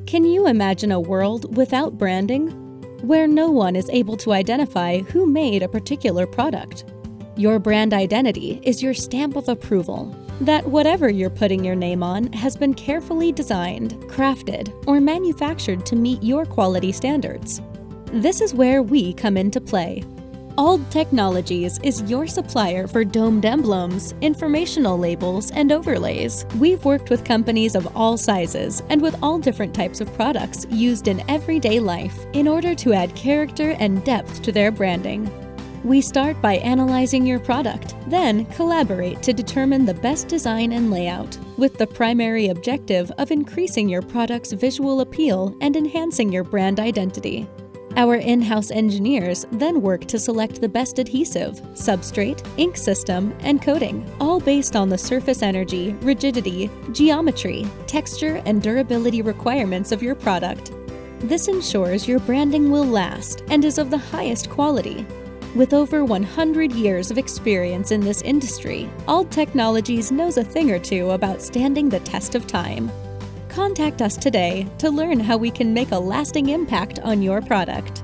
Can you imagine a world without branding, where no one is able to identify who made a particular product? Your brand identity is your stamp of approval that whatever you're putting your name on has been carefully designed, crafted, or manufactured to meet your quality standards. This is where we come into play. Auld Technologies is your supplier for domed emblems, informational labels, and overlays. We've worked with companies of all sizes and with all different types of products used in everyday life in order to add character and depth to their branding. We start by analyzing your product, then collaborate to determine the best design and layout, with the primary objective of increasing your product's visual appeal and enhancing your brand identity. Our in-house engineers then work to select the best adhesive, substrate, ink system, and coating, all based on the surface energy, rigidity, geometry, texture, and durability requirements of your product. This ensures your branding will last and is of the highest quality. With over 100 years of experience in this industry, Auld Technologies knows a thing or two about standing the test of time. Contact us today to learn how we can make a lasting impact on your product.